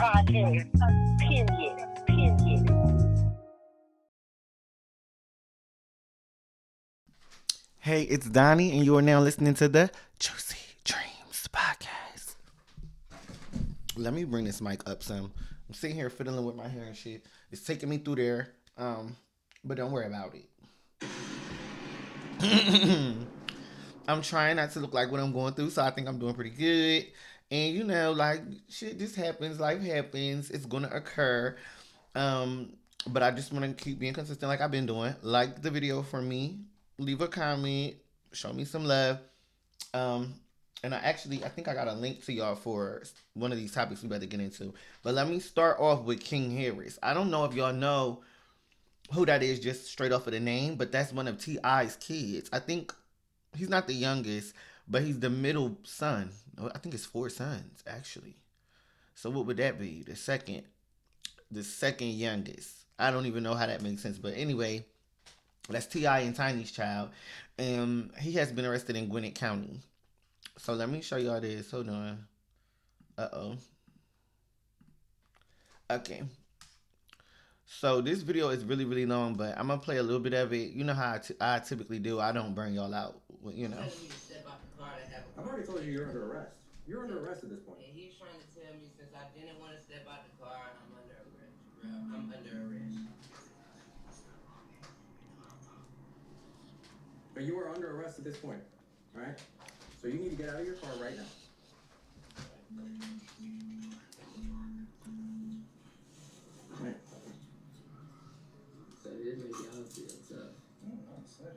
podcast. Period. Period. Hey, it's Donnie, and you are now listening to the Juicy Dreams podcast. Let me bring this mic up some. I'm sitting here fiddling with my hair and shit. It's taking me through there, but don't worry about it. I'm trying not to look like what I'm going through, so I think I'm doing pretty good. And you know, like shit just happens, life happens, it's gonna occur. But I just wanna keep being consistent like I've been doing. Like the video for me, leave a comment, show me some love. Um and I think I got a link to y'all for one of these topics we better get into. But let me start off with King Harris. I don't know if y'all know who that is just straight off of the name, but that's one of T.I.'s kids. I think he's not the youngest, but he's the middle son. I think it's four sons actually. So what would that be? The second youngest. I don't even know how that makes sense, but anyway, that's Ti and Tiny's child, and he has been arrested in Gwinnett County. So let me show y'all this. Hold on. Uh-oh. Okay. So this video is really, really long, but I'm gonna play a little bit of it. You know how I typically do. I don't burn y'all out. You know. I've already told you you're under arrest. You're under arrest at this point. And he's trying to tell me since I didn't want to step out the car, I'm under arrest, bro. I'm under arrest. But you are under arrest at this point, all right? So you need to get out of your car right now. Right. So this make y'all feel tough. No, I'm sorry.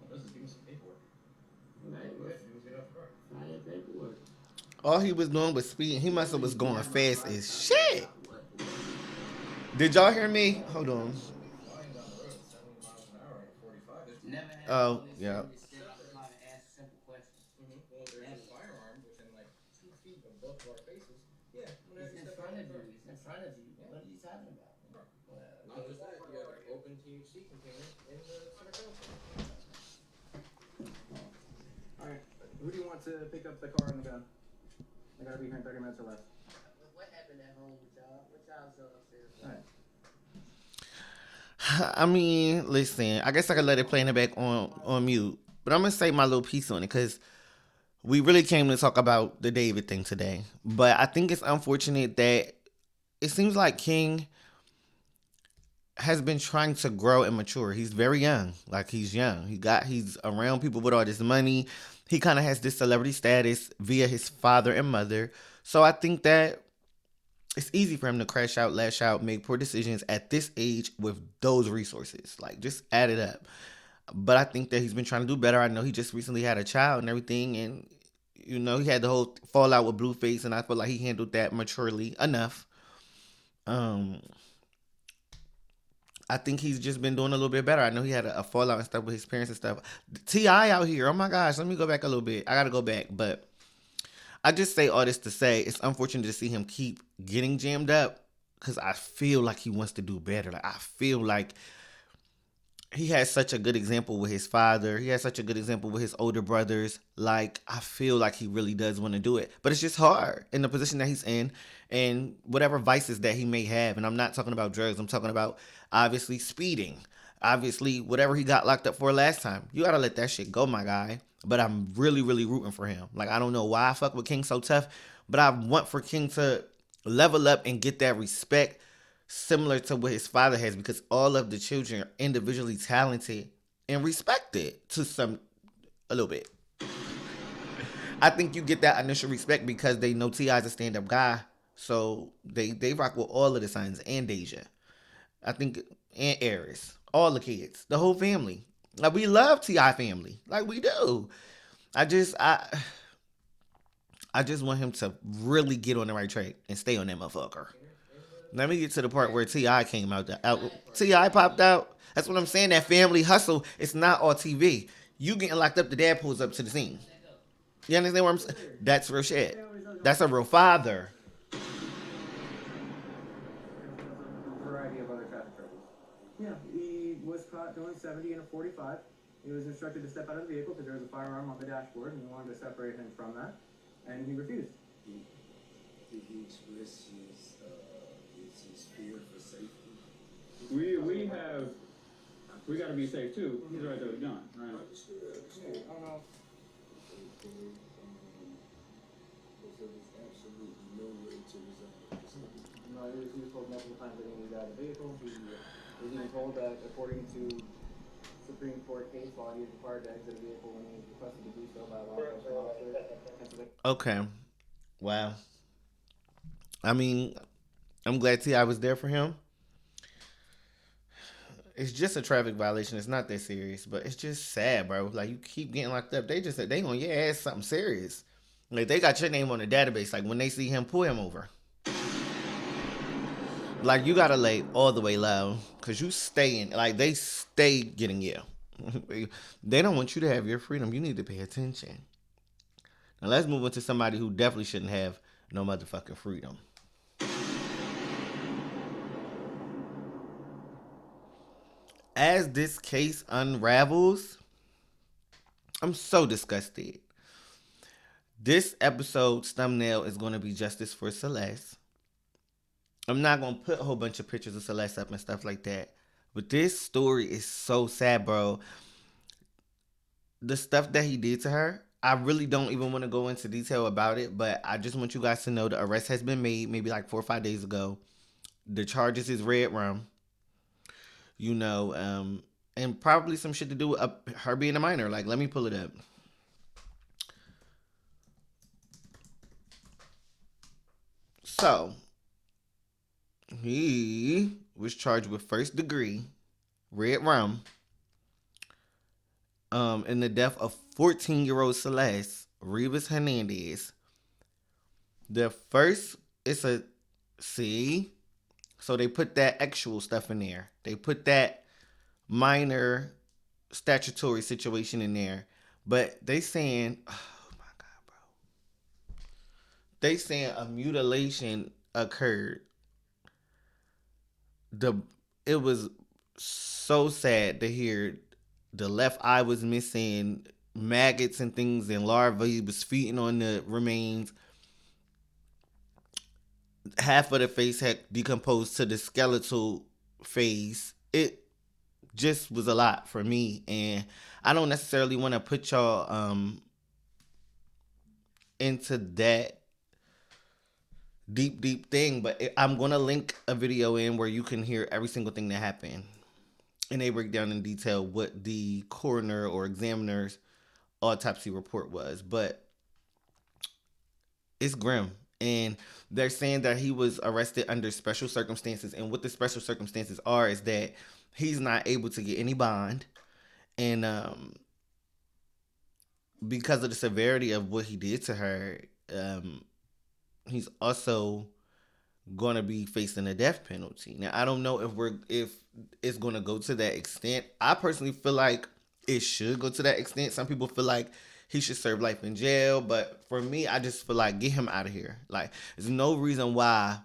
Well, this is give me some paperwork. Right, Go ahead, get out of the car. file paperwork. All he was doing was speeding. He must have was going fast as shit. Did y'all hear me? Hold on. Flying down the road at 70 miles an hour at 45. Never had Oh, police yeah. officer step out the car and ask a simple question. Well, there's a firearm within like 2 feet of both of our faces. Yeah, It's in front of you. It's in front of you. What are you talking about? Well, Not just that, you have an open THC container in the center console. Alright, who do you want to pick up the car and the gun? I gotta be here in 30 minutes or less. what happened at home with y'all? What y'all so upset about? Alright. I mean, listen. I guess I could let it play in the back on mute, but I'm gonna say my little piece on it because we really came to talk about the David thing today. But I think it's unfortunate that it seems like King has been trying to grow and mature. He's very young. Like he's young. He's around people with all this money. He kind of has this celebrity status via his father and mother. So I think that it's easy for him to crash out, lash out, make poor decisions at this age with those resources. Like just add it up. But I think that he's been trying to do better. I know he just recently had a child and everything, and you know he had the whole fallout with Blueface, and I feel like he handled that maturely enough. Um, I think he's just been doing a little bit better. I know he had a fallout and stuff with his parents and stuff. Ti out here, oh my gosh, let me go back a little bit. I gotta go back, but I just say all this to say it's unfortunate to see him keep getting jammed up because I feel like he wants to do better. Like I feel like he has such a good example with his father. He has such a good example with his older brothers. Like, I feel like he really does want to do it. But it's just hard in the position that he's in and whatever vices that he may have. And I'm not talking about drugs. I'm talking about, obviously, speeding. Obviously, whatever he got locked up for last time. You got to let that shit go, my guy. But I'm really, really rooting for him. Like, I don't know why I fuck with King so tough, but I want for King to level up and get that respect similar to what his father has, because all of the children are individually talented and respected a little bit. I think you get that initial respect because they know T.I. is a stand-up guy, so they rock with all of the sons and Deja. I think, and Eris, all the kids, the whole family. Like we love T.I. family, like we do. I just want him to really get on the right track and stay on that motherfucker. Let me get to the part where T.I. came out. T.I. popped out. That's what I'm saying. That family hustle, it's not all TV. You getting locked up, the dad pulls up to the scene. You understand what I'm saying? That's real shit. That's a real father. Variety of other traffic troubles. Yeah, he was caught doing 70 in a 45. He was instructed to step out of the vehicle because there was a firearm on the dashboard, and we wanted to separate him from that, and he refused. Did he he express his fear for safety? We got to be safe too. He's right there with a gun, right? Understood. Yeah, I don't know. Okay. So there's absolutely no way to resolve this. No, he was told multiple times that he needed out of the vehicle. He was even told that, according to Supreme Court case law, he is required to exit a vehicle when he is requested to do so by a law enforcement officer. Okay. Wow. I mean, I'm glad T.I. was there for him. It's just a traffic violation. It's not that serious, but it's just sad, bro. Like, you keep getting locked up. They just said they on your ass something serious. Like, they got your name on the database. Like, when they see him, pull him over. Like, you gotta lay all the way low, because you stay in. Like, they stay getting you. They don't want you to have your freedom. You need to pay attention. Now, let's move on to somebody who definitely shouldn't have no motherfucking freedom. As this case unravels, I'm so disgusted. This episode's thumbnail is going to be Justice for Celeste. I'm not going to put a whole bunch of pictures of Celeste up and stuff like that. But this story is so sad, bro. The stuff that he did to her, I really don't even want to go into detail about it. But I just want you guys to know the arrest has been made maybe like 4 or 5 days ago. The charges is Murd3r. You know, and probably some shit to do with her being a minor. Like, let me pull it up. So, he was charged with first degree, Murd3r, in the death of 14-year-old Celeste Rivas Hernandez. The first, so they put that actual stuff in there. They put that minor statutory situation in there. But they saying, oh my God, bro. They saying a mutilation occurred. It was so sad to hear the left eye was missing, maggots and things and larvae was feeding on the remains. Half of the face had decomposed to the skeletal face. It just was a lot for me, and I don't necessarily want to put y'all into that deep thing, but I'm gonna link a video in where you can hear every single thing that happened, and they break down in detail what the coroner or examiner's autopsy report was. But it's grim. And they're saying that he was arrested under special circumstances. And what the special circumstances are is that he's not able to get any bond. And because of the severity of what he did to her, he's also going to be facing a death penalty. Now, I don't know if it's going to go to that extent. I personally feel like it should go to that extent. Some people feel like he should serve life in jail. But for me, I just feel like get him out of here. Like, there's no reason why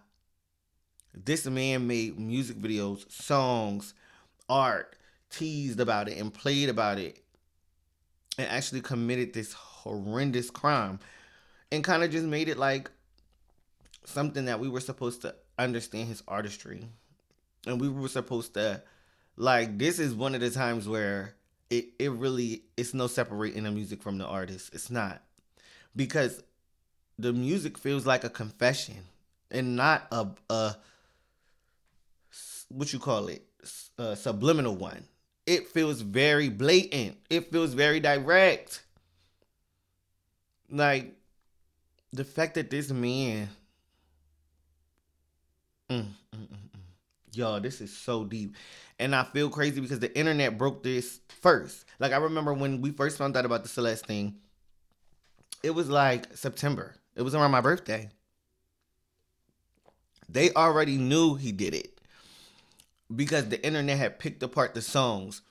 this man made music videos, songs, art, teased about it, and played about it, and actually committed this horrendous crime, and kind of just made it like something that we were supposed to understand his artistry. And we were supposed to, like, this is one of the times where it really, it's no separating the music from the artist. It's not. Because the music feels like a confession and not a what you call it, a subliminal one. It feels very blatant. It feels very direct. Like, the fact that this man, y'all, this is so deep. And I feel crazy because the internet broke this first. Like, I remember when we first found out about the Celeste thing, it was like September. It was around my birthday. They already knew he did it because the internet had picked apart the songs.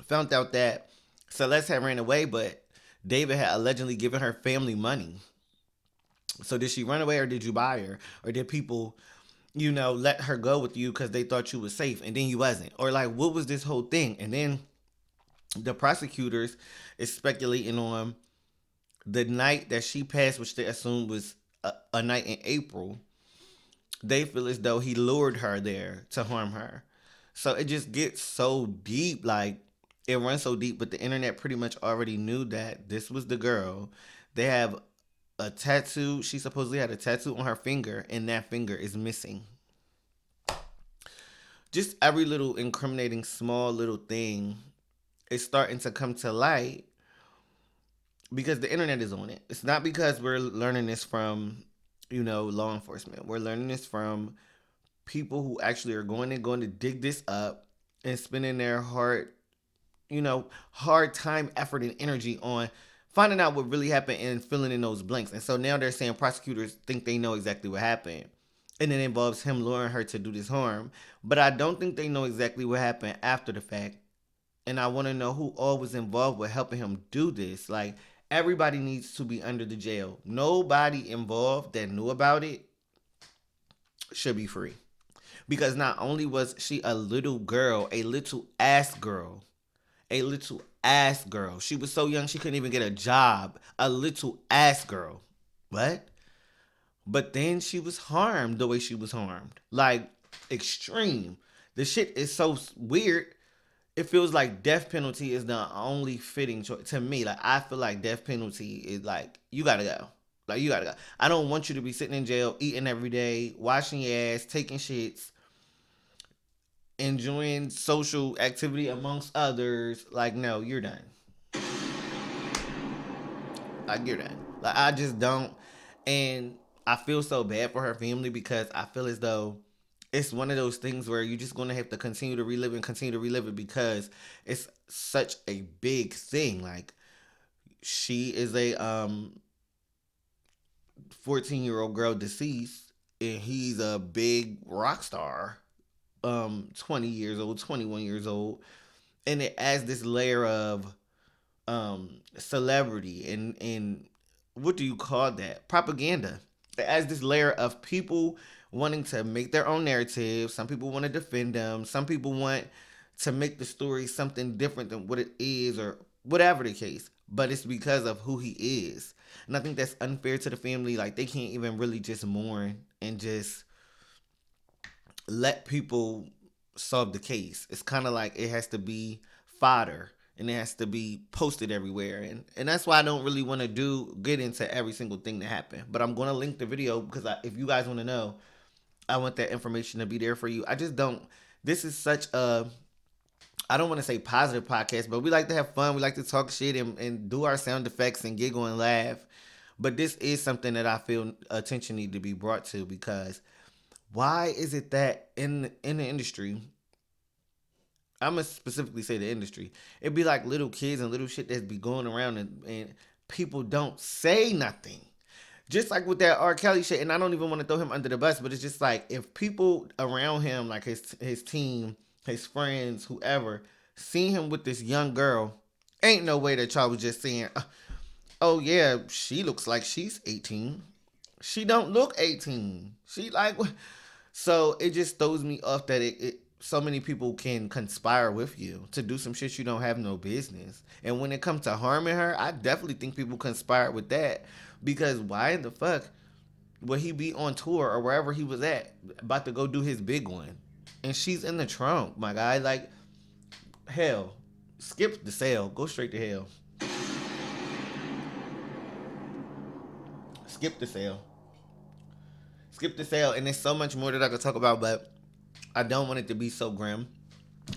Found out that Celeste had ran away, but David had allegedly given her family money. So did she run away, or did you buy her? Or did people, you know, let her go with you because they thought you was safe and then you wasn't? Or like, what was this whole thing? And then the prosecutors is speculating on the night that she passed, which they assumed was a night in April, they feel as though he lured her there to harm her. So it just gets so deep, like it runs so deep, but the internet pretty much already knew that this was the girl. They have a tattoo. She supposedly had a tattoo on her finger, and that finger is missing. Just every little incriminating small little thing is starting to come to light because the internet is on it. It's not because we're learning this from, law enforcement. We're learning this from people who actually are going to dig this up and spending their hard time, effort, and energy on finding out what really happened and filling in those blanks. And so now they're saying prosecutors think they know exactly what happened. And it involves him luring her to do this harm. But I don't think they know exactly what happened after the fact. And I want to know who all was involved with helping him do this. Like, everybody needs to be under the jail. Nobody involved that knew about it should be free. Because not only was she a little girl, a little ass girl. She was so young she couldn't even get a job. A little ass girl. What? But then she was harmed the way she was harmed. Like, extreme. The shit is so weird. It feels like death penalty is the only fitting choice. To me, like, I feel like death penalty is like, you gotta go. Like, you gotta go. I don't want you to be sitting in jail, eating every day, washing your ass, taking shits, enjoying social activity amongst others. Like, no, you're done. Like, you're done. Like, I just don't. And I feel so bad for her family because I feel as though it's one of those things where you're just going to have to continue to relive it because it's such a big thing. Like, she is a 14-year-old girl deceased, and he's a big rock star, 20 years old, 21 years old. And it adds this layer of celebrity and what do you call that? Propaganda. It adds this layer of people wanting to make their own narrative. Some people want to defend them. Some people want to make the story something different than what it is, or whatever the case. But it's because of who he is. And I think that's unfair to the family. Like, they can't even really just mourn and just let people solve the case. It's kind of like it has to be fodder. And it has to be posted everywhere. And that's why I don't really want to get into every single thing that happened. But I'm going to link the video because if you guys want to know, I want that information to be there for you. I just don't. This is such a, I don't want to say positive podcast, but we like to have fun. We like to talk shit and do our sound effects and giggle and laugh. But this is something that I feel attention need to be brought to, because why is it that in the industry, I'm going to specifically say the industry, it'd be like little kids and little shit that be going around and people don't say nothing. Just like with that R. Kelly shit, and I don't even want to throw him under the bus, but it's just like, if people around him, like his team, his friends, whoever, see him with this young girl, ain't no way that y'all was just saying, oh yeah, she looks like she's 18. She don't look 18. She like, so it just throws me off that so many people can conspire with you to do some shit you don't have no business. And when it comes to harming her, I definitely think people conspire with that. Because why in the fuck would he be on tour or wherever he was at, about to go do his big one, and she's in the trunk, my guy? Like, hell, skip the sale. Go straight to hell. Skip the sale. And there's so much more that I could talk about, but I don't want it to be so grim.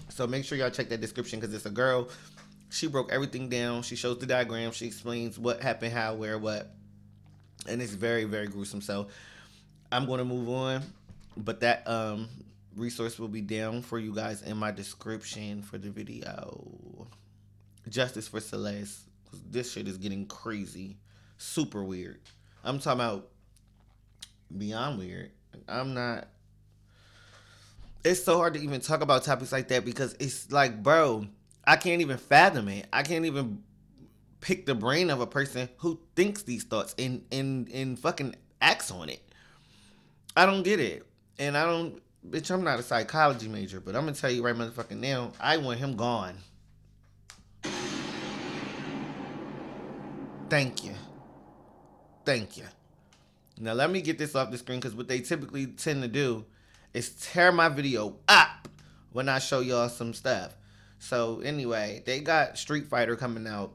So make sure y'all check that description, because it's a girl. She broke everything down. She shows the diagram. She explains what happened, how, where, what. And it's very, very gruesome. So I'm going to move on. But that resource will be down for you guys in my description for the video. Justice for Celeste. This shit is getting crazy. Super weird. I'm talking about beyond weird. It's so hard to even talk about topics like that, because it's like, bro, I can't even fathom it. I can't even pick the brain of a person who thinks these thoughts and fucking acts on it. I don't get it. And bitch, I'm not a psychology major, but I'm gonna tell you right motherfucking now, I want him gone. Thank you. Now let me get this off the screen, because what they typically tend to do is tear my video up when I show y'all some stuff. So anyway, they got Street Fighter coming out.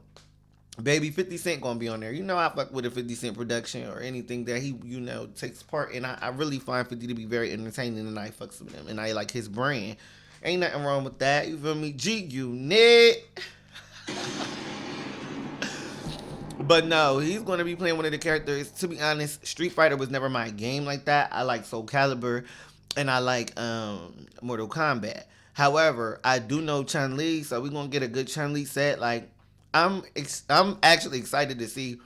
Baby, 50 Cent gonna be on there. You know I fuck with a 50 Cent production or anything that he, you know, takes part in. I really find 50 to be very entertaining, and I fucks with him. And I like his brand. Ain't nothing wrong with that. You feel me? G-Unit. But no, he's going to be playing one of the characters. To be honest, Street Fighter was never my game like that. I like Soul Calibur and I like Mortal Kombat. However, I do know Chun-Li, so we're going to get a good Chun-Li set. Like, I'm actually excited to see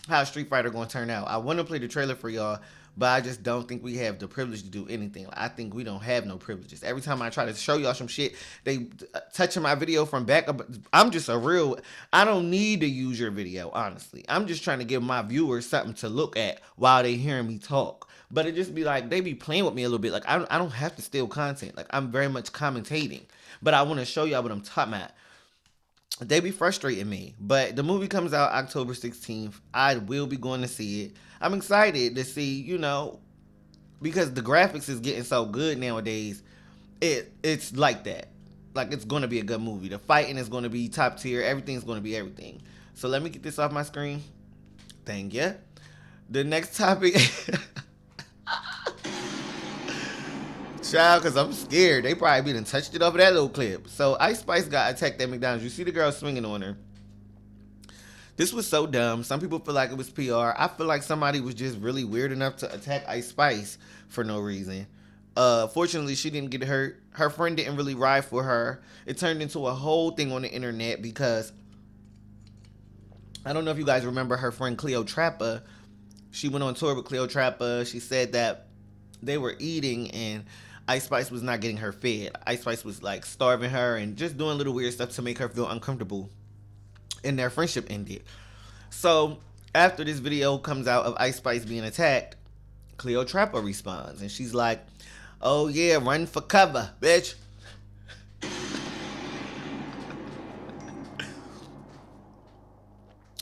how Street Fighter going to turn out. I want to play the trailer for y'all, but I just don't think we have the privilege to do anything. Like, I think we don't have no privileges. Every time I try to show y'all some shit, they touching my video from back up. I'm just I don't need to use your video, honestly. I'm just trying to give my viewers something to look at while they hearing me talk. But it just be like, they be playing with me a little bit. Like, I don't have to steal content. Like, I'm very much commentating. But I want to show y'all what I'm talking about. They be frustrating me. But the movie comes out October 16th. I will be going to see it. I'm excited to see, you know, because the graphics is getting so good nowadays. It's like that. Like, it's going to be a good movie. The fighting is going to be top tier. Everything's going to be everything. So let me get this off my screen. Thank you. The next topic... Child, because I'm scared. They probably done touched it over that little clip. So Ice Spice got attacked at McDonald's. You see the girl swinging on her. This was so dumb. Some people feel like it was PR. I feel like somebody was just really weird enough to attack Ice Spice for no reason. Fortunately, she didn't get hurt. Her friend didn't really ride for her. It turned into a whole thing on the internet because I don't know if you guys remember her friend Cleotrapa. She went on tour with Cleotrapa. She said that they were eating and Ice Spice was not getting her fed. Ice Spice was like starving her and just doing little weird stuff to make her feel uncomfortable. And their friendship ended. So after this video comes out of Ice Spice being attacked, Cleotrapa responds and she's like, "Oh yeah, run for cover, bitch."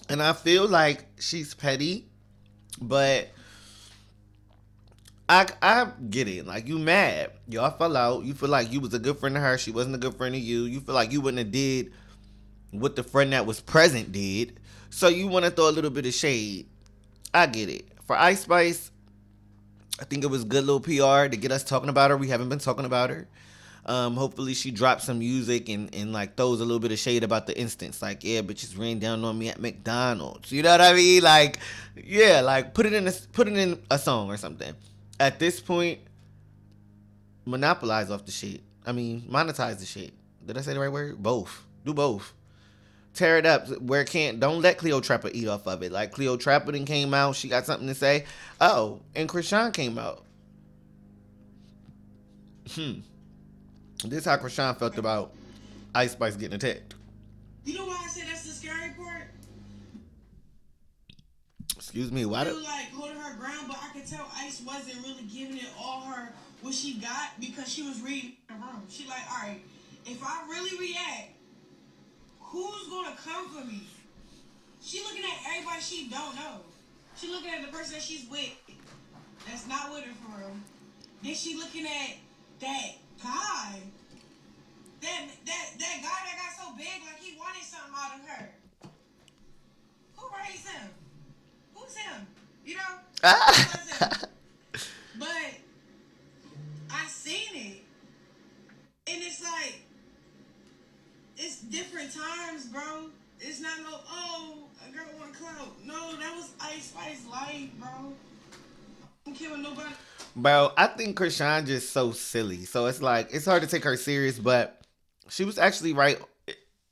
And I feel like she's petty, but I get it. Like, you mad. Y'all fell out. You feel like you was a good friend to her. She wasn't a good friend to you. You feel like you wouldn't have did what the friend that was present did. So you want to throw a little bit of shade. I get it. For Ice Spice, I think it was good little PR to get us talking about her. We haven't been talking about her. Hopefully she drops some music and like throws a little bit of shade about the instance. Like, yeah, bitches ran down on me at McDonald's. You know what I mean? Like, yeah, like put it in a song or something. At this point, monopolize off the shit. I mean, monetize the shit. Did I say the right word? Both. Do both. Tear it up where it can't. Don't let Cleotrapa eat off of it. Like, Cleotrapa then came out. She got something to say. Oh, and Krishan came out. This is how Krishan felt about Ice Spice getting attacked. You know why I said that's the scary part? Excuse me, why? Like holding her ground, but I could tell Ice wasn't really giving it all her what she got because she was reading the room. She like, all right, if I really react, who's gonna come for me? She looking at everybody she don't know. She looking at the person that she's with, that's not with her for real. Then she looking at that guy, that guy that got so big, like he wanted something out of her. Who raised him? Who's him? You know? But I seen it. And it's like, it's different times, bro. It's not no, oh, a girl want clout. No, that was Ice Spice life, bro. I don't care what nobody. Bro, I think Krishan just so silly. So it's like, it's hard to take her serious, but she was actually right.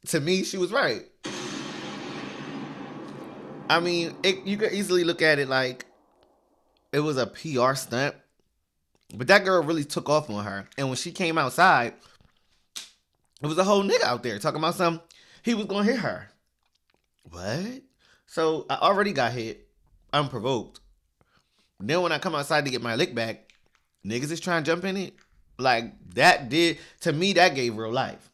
To me, she was right. I mean, you could easily look at it like it was a PR stunt. But that girl really took off on her. And when she came outside, it was a whole nigga out there talking about something. He was going to hit her. What? So I already got hit, unprovoked. Then when I come outside to get my lick back, niggas is trying to jump in it. Like, to me, that gave real life.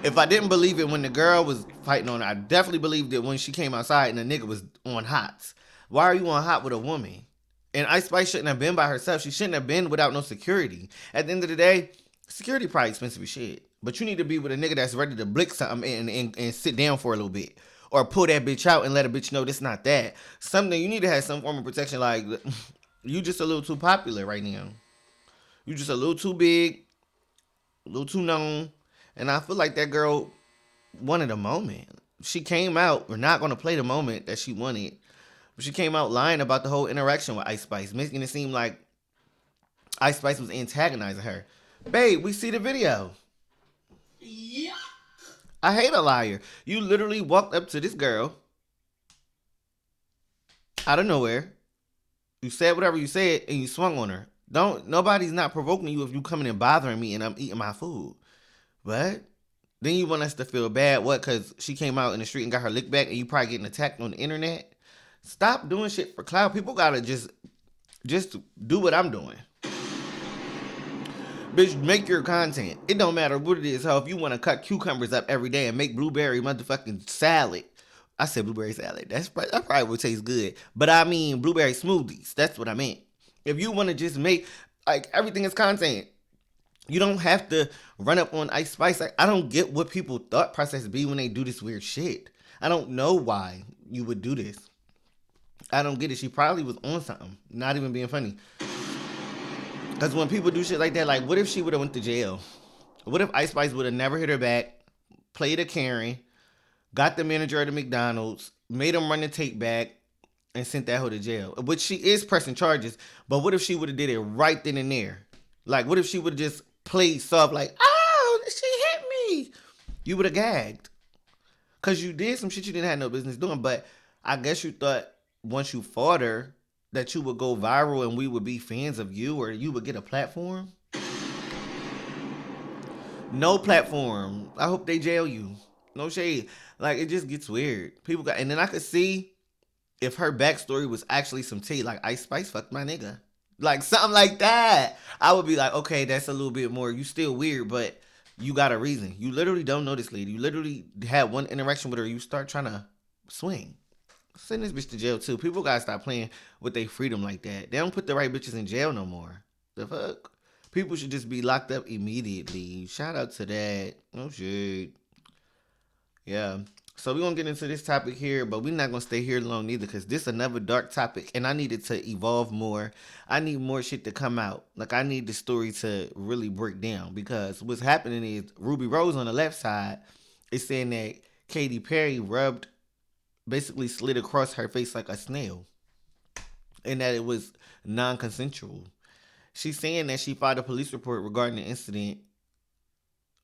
If I didn't believe it when the girl was fighting on her, I definitely believed it when she came outside and the nigga was on hots. Why are you on hot with a woman? And Ice Spice shouldn't have been by herself. She shouldn't have been without no security. At the end of the day, security probably expensive as shit. But you need to be with a nigga that's ready to blick something and sit down for a little bit. Or pull that bitch out and let a bitch know this not that. Something, you need to have some form of protection. Like, you just a little too popular right now. You just a little too big, a little too known. And I feel like that girl wanted a moment. She came out, we're not going to play the moment that she wanted. But she came out lying about the whole interaction with Ice Spice, making it seem like Ice Spice was antagonizing her. Babe, we see the video. Yeah. I hate a liar. You literally walked up to this girl out of nowhere. You said whatever you said and you swung on her. Nobody's not provoking you if you coming and bothering me and I'm eating my food. What? Then you want us to feel bad? What? Because she came out in the street and got her lick back and you probably getting attacked on the internet? Stop doing shit for clout. People gotta just do what I'm doing. Bitch, make your content. It don't matter what it is. How if you want to cut cucumbers up every day and make blueberry motherfucking salad. I said blueberry salad. That probably would taste good. But I mean blueberry smoothies. That's what I meant. If you want to just make, like, everything is content. You don't have to run up on Ice Spice. Like, I don't get what people thought process be when they do this weird shit. I don't know why you would do this. I don't get it. She probably was on something. Not even being funny. Because when people do shit like that, like, what if she would have went to jail? What if Ice Spice would have never hit her back, played a Karen, got the manager at the McDonald's, made him run the tape back, and sent that hoe to jail? Which she is pressing charges, but what if she would have did it right then and there? Like, what if she would have just played soft like, oh, she hit me? You would have gagged. Because you did some shit you didn't have no business doing, but I guess you thought once you fought her, that you would go viral and we would be fans of you or you would get a platform? No platform. I hope they jail you. No shade. Like, it just gets weird. People got, and then I could see if her backstory was actually some tea, like Ice Spice fucked my nigga. Like, something like that. I would be like, okay, that's a little bit more. You still weird, but you got a reason. You literally don't know this lady. You literally had one interaction with her. You start trying to swing. Send this bitch to jail too. People gotta stop playing with their freedom like that. They don't put the right bitches in jail no more. The fuck? People should just be locked up immediately. Shout out to that. No shit. Yeah. So we're gonna get into this topic here, but we're not gonna stay here long neither, because this is another dark topic and I need it to evolve more. I need more shit to come out. Like, I need the story to really break down, because what's happening is Ruby Rose on the left side is saying that Katy Perry basically slid across her face like a snail, and that it was non-consensual. She's saying that she filed a police report regarding the incident,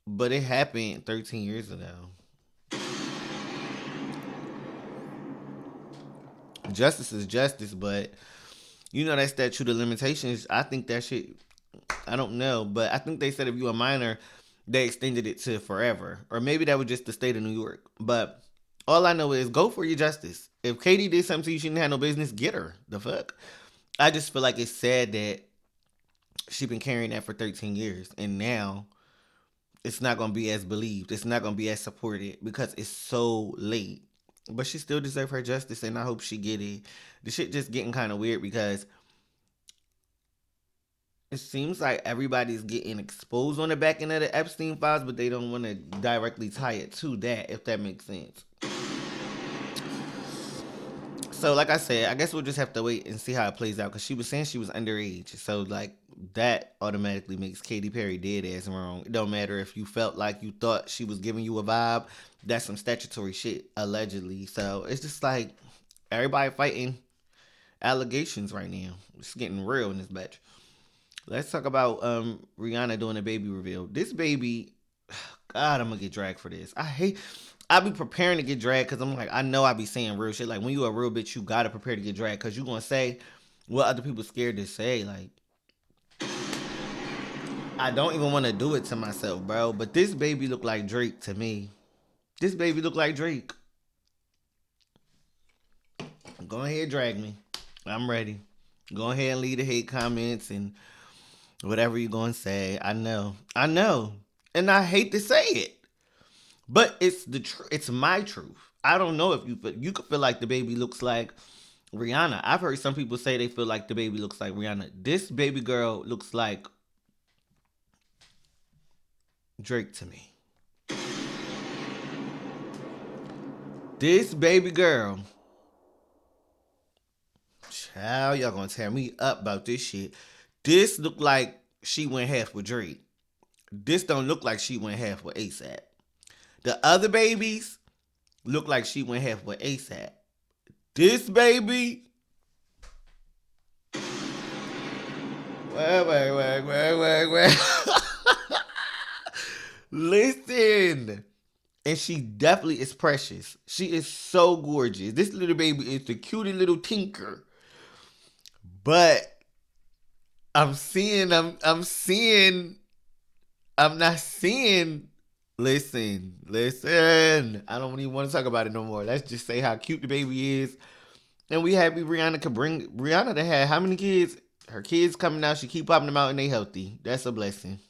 but it happened 13 years ago. Justice is justice, but you know that statute of limitations, I think that shit, I don't know, but I think they said if you're a minor, they extended it to forever. Or maybe that was just the state of New York. But all I know is go for your justice. If Katie did something to you she didn't have no business, get her. The fuck? I just feel like it's sad that she been carrying that for 13 years. And now it's not going to be as believed. It's not going to be as supported because it's so late. But she still deserves her justice, and I hope she get it. The shit just getting kind of weird because it seems like everybody's getting exposed on the back end of the Epstein files, but they don't want to directly tie it to that, if that makes sense. So, like I said, I guess we'll just have to wait and see how it plays out, because she was saying she was underage. So, like, that automatically makes Katy Perry dead ass wrong. It don't matter if you felt like you thought she was giving you a vibe. That's some statutory shit, allegedly. So, it's just like everybody fighting allegations right now. It's getting real in this batch. Let's talk about Rihanna doing a baby reveal. This baby, God, I'm going to get dragged for this. I be preparing to get dragged because I'm like, I know I be saying real shit. Like, when you a real bitch, you got to prepare to get dragged because you going to say what other people scared to say. Like, I don't even want to do it to myself, bro. But this baby look like Drake to me. This baby look like Drake. Go ahead, drag me. I'm ready. Go ahead and leave the hate comments and whatever you're going to say. I know. And I hate to say it. But it's the it's my truth. I don't know if you could feel like the baby looks like Rihanna. I've heard some people say they feel like the baby looks like Rihanna. This baby girl looks like Drake to me. This baby girl. Child, y'all gonna tear me up about this shit. This look like she went half with Drake. This don't look like she went half with ASAP. The other babies look like she went half with ASAP. This baby. Wait. Listen. And she definitely is precious. She is so gorgeous. This little baby is the cutest little tinker. But I'm not seeing. Listen. I don't even want to talk about it no more. Let's just say how cute the baby is. And we happy Rihanna could bring Rihanna that had how many kids? Her kids coming out. She keep popping them out and they healthy. That's a blessing.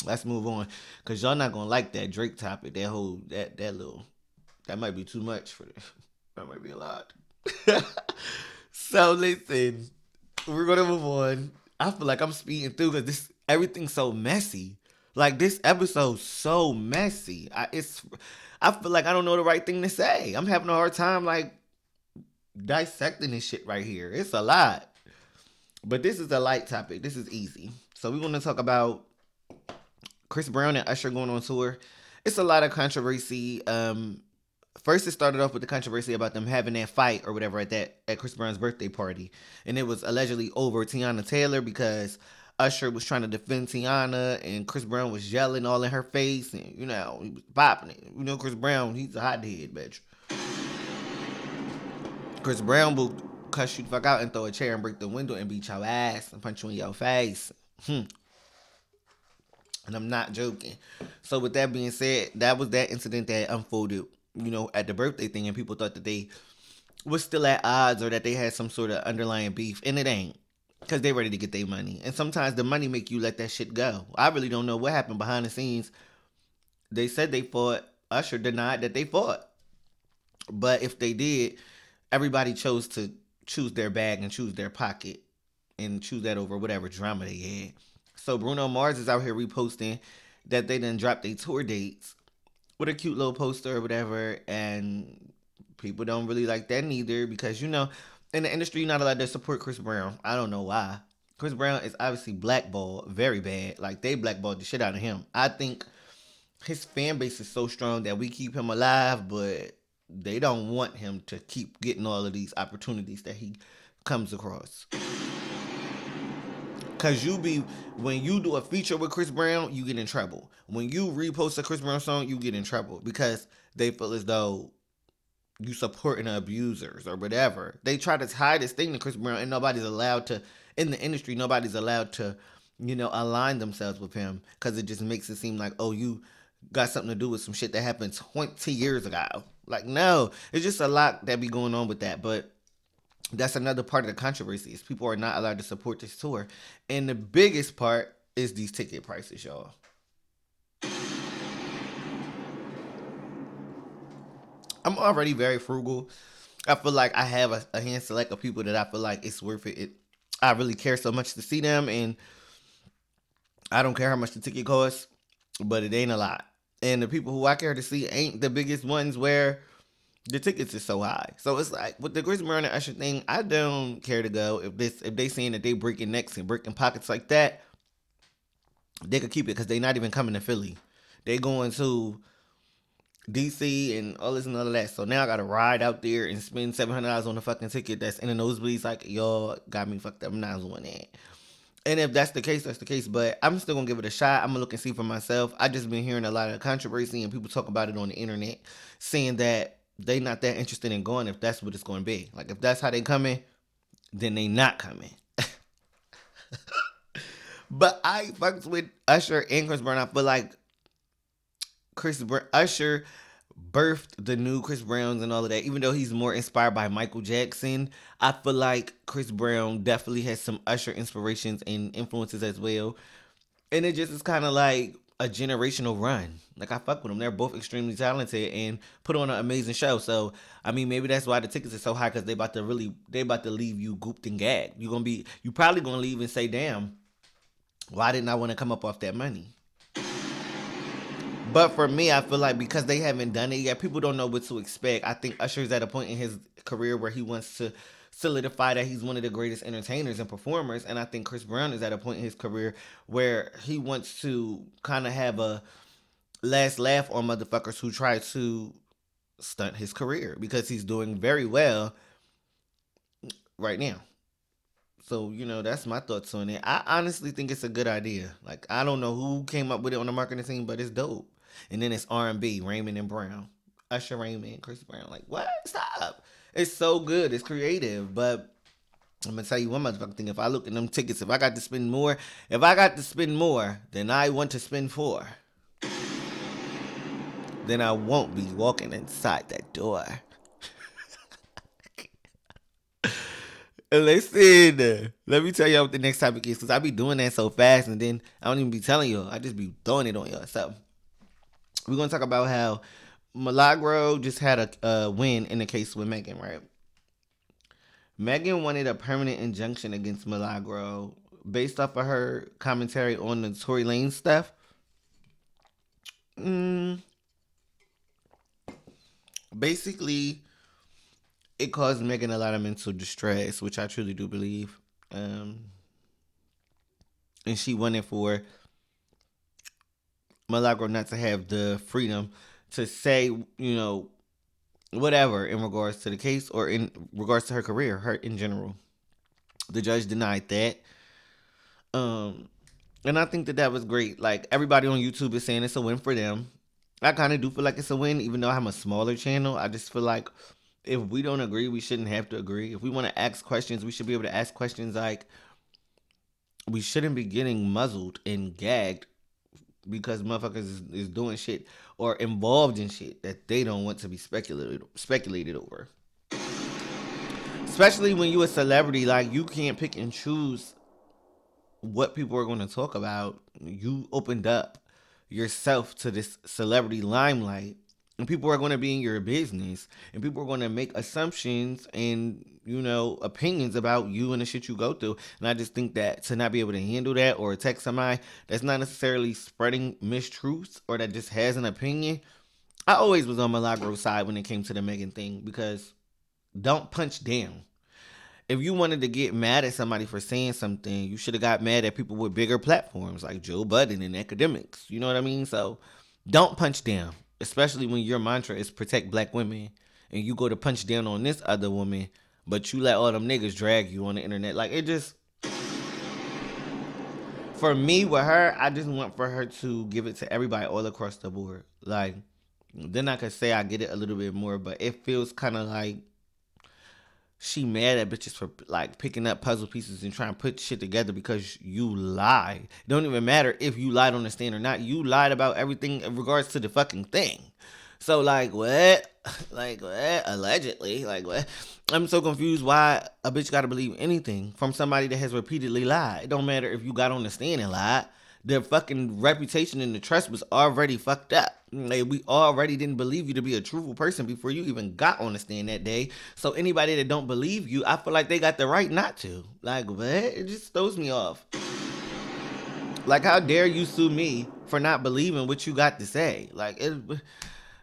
Let's move on. Cause y'all not gonna like that Drake topic. That might be too much for this. That might be a lot. So listen. We're gonna move on. I feel like I'm speeding through because everything's so messy. Like this episode's so messy. I feel like I don't know the right thing to say. I'm having a hard time like dissecting this shit right here. It's a lot. But this is a light topic. This is easy. So we're gonna talk about Chris Brown and Usher going on tour. It's a lot of controversy. First, it started off with the controversy about them having that fight or whatever at Chris Brown's birthday party. And it was allegedly over Tiana Taylor because Usher was trying to defend Tiana and Chris Brown was yelling all in her face. And, he was bopping it. Chris Brown, he's a hothead, bitch. Chris Brown will cuss you the fuck out and throw a chair and break the window and beat your ass and punch you in your face. And I'm not joking. So with that being said, that was that incident that unfolded, at the birthday thing, and people thought that they was still at odds or that they had some sort of underlying beef, and it ain't. Because they ready to get their money. And sometimes the money make you let that shit go. I really don't know what happened behind the scenes. They said they fought. Usher denied that they fought. But if they did, everybody chose to choose their bag and choose their pocket and choose that over whatever drama they had. So Bruno Mars is out here reposting that they done dropped their tour dates with a cute little poster or whatever, and people don't really like that neither because, in the industry, you're not allowed to support Chris Brown. I don't know why. Chris Brown is obviously blackballed very bad. Like, they blackballed the shit out of him. I think his fan base is so strong that we keep him alive, but they don't want him to keep getting all of these opportunities that he comes across. Because when you do a feature with Chris Brown, you get in trouble. When you repost a Chris Brown song, you get in trouble because they feel as though you supporting abusers or whatever. They try to tie this thing to Chris Brown, and nobody's allowed to, in the industry, nobody's allowed to, align themselves with him because it just makes it seem like, oh, you got something to do with some shit that happened 20 years ago. Like, no, it's just a lot that be going on with that, but that's another part of the controversy is people are not allowed to support this tour. And the biggest part is these ticket prices, y'all. I'm already very frugal. I feel like I have a hand select of people that I feel like it's worth it. I really care so much to see them, and I don't care how much the ticket costs, but it ain't a lot. And the people who I care to see ain't the biggest ones where the tickets is so high. So it's like with the Chris Brown and Usher thing, I don't care to go. If they saying that they breaking necks and breaking pockets like that, they could keep it because they not even coming to Philly. They going to DC and all this and all of that. So now I gotta ride out there and spend $700 on a fucking ticket that's in the nosebleeds. Like, y'all got me fucked up. I'm not doing that. And if that's the case, that's the case. But I'm still gonna give it a shot. I'm gonna look and see for myself. I just been hearing a lot of controversy and people talk about it on the internet, saying that they not that interested in going if that's what it's going to be. Like, if that's how they coming, then they not coming. But I fucks with Usher and Chris Brown. I feel like Usher birthed the new Chris Browns and all of that. Even though he's more inspired by Michael Jackson, I feel like Chris Brown definitely has some Usher inspirations and influences as well. And it just is kind of like, a generational run. Like, I fuck with them. They're both extremely talented and put on an amazing show. So, I mean, maybe that's why the tickets are so high, because they about to leave you gooped and gagged. You probably gonna leave and say, damn, why didn't I want to come up off that money? But for me, I feel like because they haven't done it yet, people don't know what to expect. I think Usher's at a point in his career where he wants to solidify that he's one of the greatest entertainers and performers. And I think Chris Brown is at a point in his career where he wants to kind of have a last laugh on motherfuckers who try to stunt his career, because he's doing very well right now. So, that's my thoughts on it. I honestly think it's a good idea. Like, I don't know who came up with it on the marketing team, but it's dope. And then it's R&B, Raymond and Brown. Usher, Raymond, Chris Brown. Like, what? Stop. It's so good. It's creative. But I'm going to tell you one motherfucking thing. If I look at them tickets, if I got to spend more than I want to spend for, then I won't be walking inside that door. Listen, let me tell y'all what the next topic is, because I be doing that so fast and then I don't even be telling y'all. I just be throwing it on y'all. So, we're going to talk about how Milagro just had a win in the case with Megan, right? Megan wanted a permanent injunction against Milagro based off of her commentary on the Tory Lanez stuff. Basically, it caused Megan a lot of mental distress, which I truly do believe. And she wanted for Milagro not to have the freedom to say, whatever in regards to the case or in regards to her career, her in general. The judge denied that. And I think that was great. Like, everybody on YouTube is saying it's a win for them. I kind of do feel like it's a win, even though I'm a smaller channel. I just feel like if we don't agree, we shouldn't have to agree. If we want to ask questions, we should be able to ask questions. Like, we shouldn't be getting muzzled and gagged because motherfuckers is doing shit or involved in shit that they don't want to be speculated over. Especially when you a celebrity, like, you can't pick and choose what people are going to talk about. You opened up yourself to this celebrity limelight, and people are going to be in your business, and people are going to make assumptions and, opinions about you and the shit you go through. And I just think that to not be able to handle that or text somebody that's not necessarily spreading mistruths or that just has an opinion. I always was on Milagro's side when it came to the Megan thing, because don't punch down. If you wanted to get mad at somebody for saying something, you should have got mad at people with bigger platforms like Joe Budden and academics. You know what I mean? So don't punch down, especially when your mantra is protect black women and you go to punch down on this other woman, but you let all them niggas drag you on the internet. Like, it just, for me with her, I just want for her to give it to everybody all across the board. Like, then I could say I get it a little bit more, but it feels kind of like she mad at bitches for, like, picking up puzzle pieces and trying to put shit together because you lied. It don't even matter if you lied on the stand or not. You lied about everything in regards to the fucking thing. So, like, what? Like, what? Allegedly. Like, what? I'm so confused why a bitch got to believe anything from somebody that has repeatedly lied. It don't matter if you got on the stand and lied. Their fucking reputation and the trust was already fucked up. Like, we already didn't believe you to be a truthful person before you even got on the stand that day. So anybody that don't believe you, I feel like they got the right not to. Like, what? It just throws me off. Like, how dare you sue me for not believing what you got to say? Like,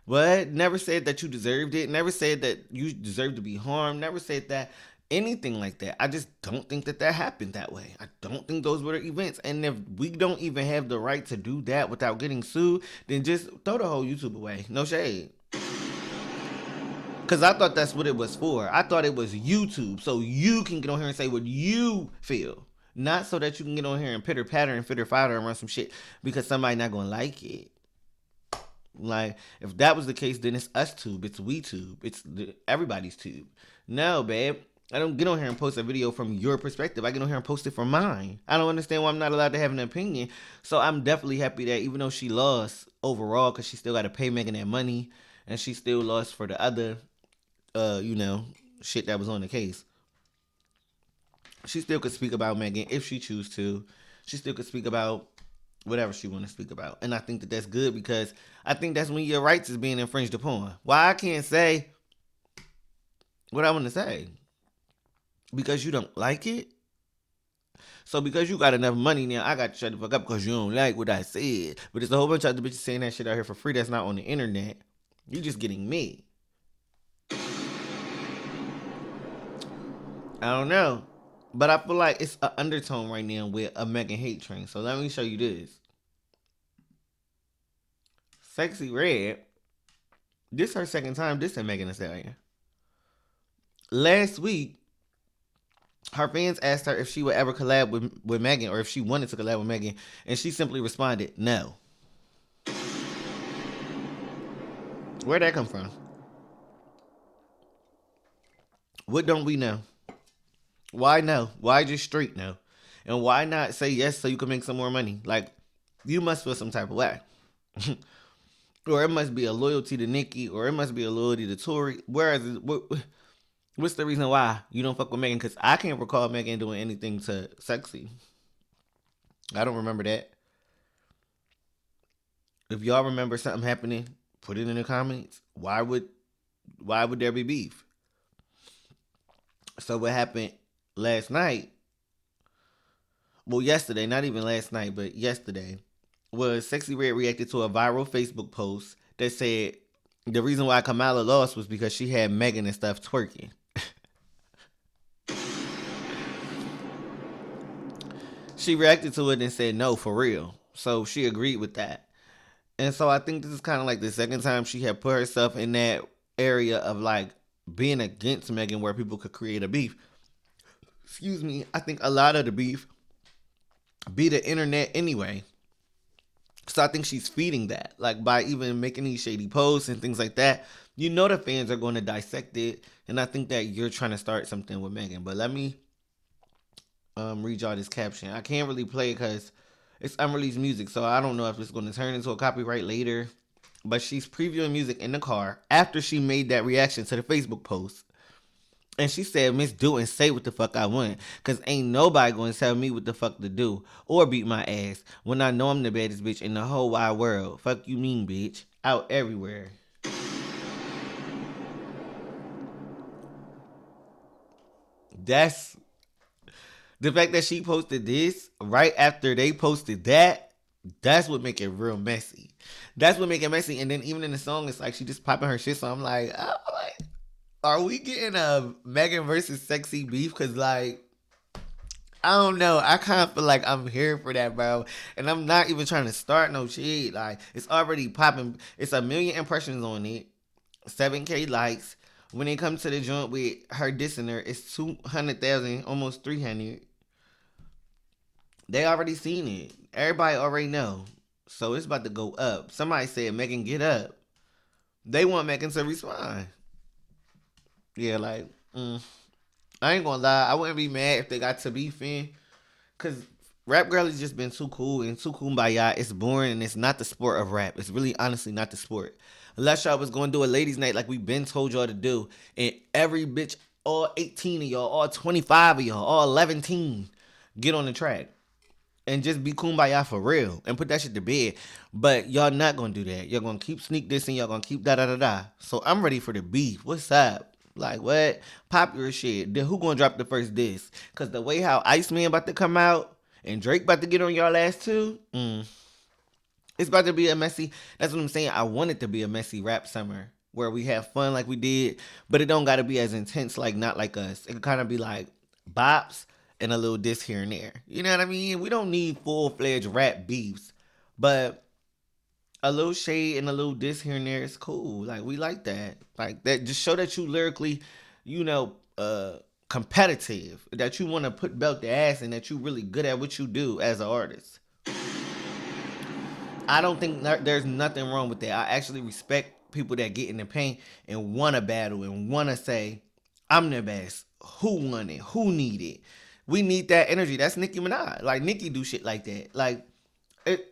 what? Never said that you deserved it. Never said that you deserved to be harmed. Never said that. Anything like that. I just don't think that happened that way. I don't think those were the events. And if we don't even have the right to do that without getting sued, then just throw the whole YouTube away. No shade. Because I thought that's what it was for. I thought it was YouTube, so you can get on here and say what you feel. Not so that you can get on here and pitter patter and fitter fighter and run some shit because somebody not going to like it. Like, if that was the case, then it's us tube. It's we tube. It's everybody's tube. No, babe. I don't get on here and post a video from your perspective. I get on here and post it from mine. I don't understand why I'm not allowed to have an opinion. So I'm definitely happy that even though she lost overall, because she still got to pay Megan that money, and she still lost for the other, shit that was on the case. She still could speak about Megan if she choose to. She still could speak about whatever she want to speak about. And I think that that's good because I think that's when your rights is being infringed upon. Why I can't say what I want to say? Because you don't like it? So because you got enough money now, I got to shut the fuck up because you don't like what I said. But there's a whole bunch of other bitches saying that shit out here for free that's not on the internet. You just getting me. I don't know. But I feel like it's an undertone right now with a Megan hate train. So let me show you this. Sexyy Red. This her second time dissing Megan Thee Stallion. Last week, her fans asked her if she would ever collab with Megan or if she wanted to collab with Megan. And she simply responded, no. Where'd that come from? What don't we know? Why no? Why just straight no? And why not say yes so you can make some more money? Like, you must feel some type of way. Or it must be a loyalty to Nicki, or it must be a loyalty to Tory. What's the reason why you don't fuck with Megan? Because I can't recall Megan doing anything to Sexyy. I don't remember that. If y'all remember something happening, put it in the comments. Why would there be beef? So what happened last night, well, yesterday, not even last night, but yesterday, was Sexyy Red reacted to a viral Facebook post that said the reason why Kamala lost was because she had Megan and stuff twerking. She reacted to it and said, no, for real. So she agreed with that. And so I think this is kind of like the second time she had put herself in that area of like being against Megan where people could create a beef. Excuse me. I think a lot of the beef be the internet anyway. So I think she's feeding that. Like by even making these shady posts and things like that, you know the fans are going to dissect it. And I think that you're trying to start something with Megan. But let me read y'all this caption. I can't really play it because it's unreleased music. So I don't know if it's going to turn into a copyright later. But she's previewing music in the car after she made that reaction to the Facebook post. And she said, Miss Do and say what the fuck I want. Because ain't nobody going to tell me what the fuck to do. Or beat my ass. When I know I'm the baddest bitch in the whole wide world. Fuck you mean, bitch. Out everywhere. That's... The fact that she posted this right after they posted that. That's what make it real messy. That's what make it messy. And then even in the song, it's like she just popping her shit. So I'm like, are we getting a Megan versus Sexyy beef? Because, like, I don't know. I kind of feel like I'm here for that, bro. And I'm not even trying to start no shit. Like, it's already popping. It's 1 million impressions on it. 7K likes. When it comes to the joint with her dissing her, it's 200,000, almost 300. They already seen it. Everybody already know. So it's about to go up. Somebody said, Megan, get up. They want Megan to respond. Yeah, like, I ain't gonna lie. I wouldn't be mad if they got to beefing. Because Rap Girl has just been too cool and too kumbaya. It's boring and it's not the sport of rap. It's really honestly not the sport. Unless y'all was going to do a ladies' night like we been told y'all to do. And every bitch, all 18 of y'all, all 25 of y'all, all 11 teen, get on the track. And just be kumbaya for real. And put that shit to bed. But y'all not going to do that. Y'all going to keep sneak this and y'all going to keep da-da-da-da. So I'm ready for the beef. What's up? Like, what? Popular shit. Then who going to drop the first diss? Because the way how Iceman about to come out and Drake about to get on y'all last two, it's about to be a messy, that's what I'm saying. I want it to be a messy rap summer where we have fun like we did, but it don't got to be as intense, like Not Like Us. It can kind of be like bops and a little diss here and there. You know what I mean? We don't need full-fledged rap beefs, but a little shade and a little diss here and there is cool. Like, we like that. Like, that just show that you lyrically, you know, competitive, that you want to put belt the ass and that you really good at what you do as an artist. I don't think there's nothing wrong with that. I actually respect people that get in the paint and want to battle and want to say, I'm the best. Who won it? Who need it? We need that energy. That's Nicki Minaj. Like, Nicki do shit like that. Like,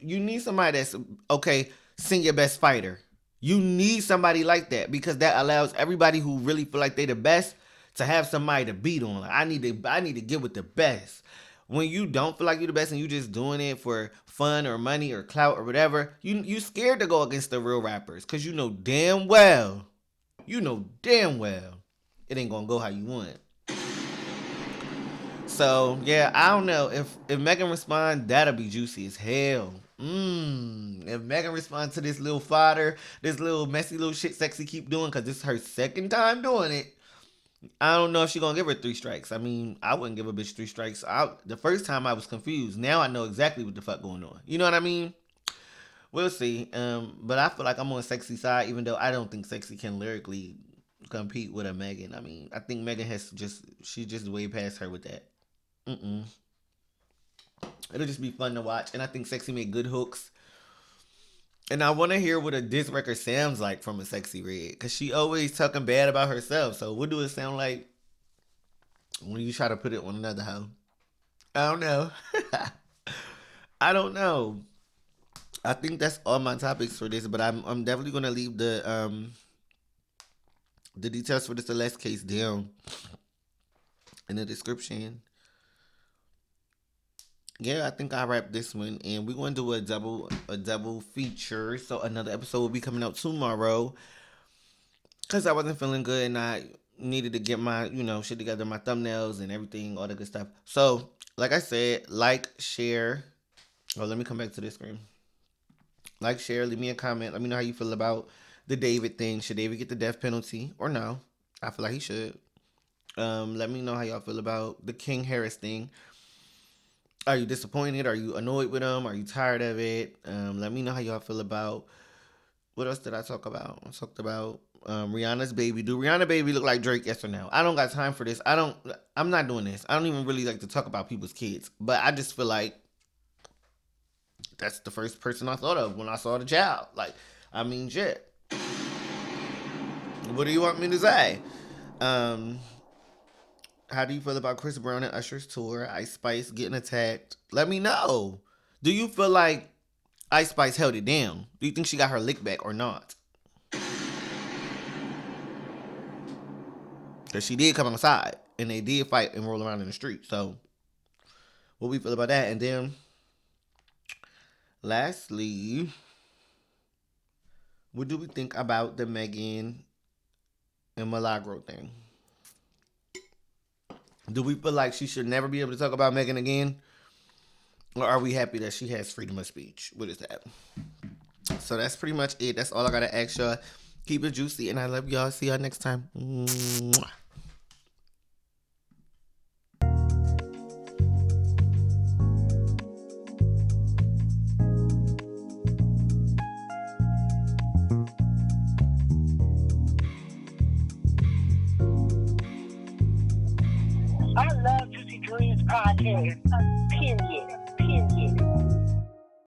you need somebody that's, okay, sing your best fighter. You need somebody like that because that allows everybody who really feel like they the best to have somebody to beat on. Like, I need to get with the best. when you don't feel like you're the best and you just doing it for fun or money or clout or whatever, you scared to go against the real rappers because you know damn well it ain't gonna go how you want. So yeah, I don't know if Megan respond, that'll be juicy as hell. If Megan responds to this little fodder, this little messy little shit Sexy keep doing, because this is her second time doing it, I don't know if she gonna give her 3 strikes. I mean, I wouldn't give a bitch 3 strikes. The first time I was confused. Now I know exactly what the fuck going on. You know what I mean? We'll see. But I feel like I'm on Sexy side, even though I don't think Sexy can lyrically compete with a Megan. I mean, I think Megan she's just way past her with that. It'll just be fun to watch. And I think Sexy made good hooks. And I want to hear what a diss record sounds like from a Sexyy Red. Because she always talking bad about herself. So what do it sound like when you try to put it on another hoe? I don't know. I don't know. I think that's all my topics for this. But I'm definitely going to leave the details for the Celeste case down in the description. Yeah, I think I wrapped this one, and we're going to do a double feature. So another episode will be coming out tomorrow, because I wasn't feeling good and I needed to get my shit together, my thumbnails and everything, all the good stuff. So like I said, like, share. Oh, let me come back to this screen. Like, share, leave me a comment. Let me know how you feel about the David thing. Should David get the death penalty or no? I feel like he should. Let me know how y'all feel about the King Harris thing. Are you disappointed? Are you annoyed with him? Are you tired of it? Let me know how y'all feel about... What else did I talk about? I talked about Rihanna's baby. Do Rihanna baby look like Drake? Yes or no? I don't got time for this. I'm not doing this. I don't even really like to talk about people's kids. But I just feel like that's the first person I thought of when I saw the child. Like, I mean, shit. What do you want me to say? How do you feel about Chris Brown and Usher's tour? Ice Spice getting attacked? Let me know. Do you feel like Ice Spice held it down? Do you think she got her lick back or not? Because she did come outside and they did fight and roll around in the street. So, what we feel about that? And then, lastly, what do we think about the Megan and Milagro thing? Do we feel like she should never be able to talk about Megan again? Or are we happy that she has freedom of speech? What is that? So that's pretty much it. That's all I got to ask y'all. Keep it juicy, and I love y'all. See y'all next time. Mwah. I love Juicy Dreams podcast. Period.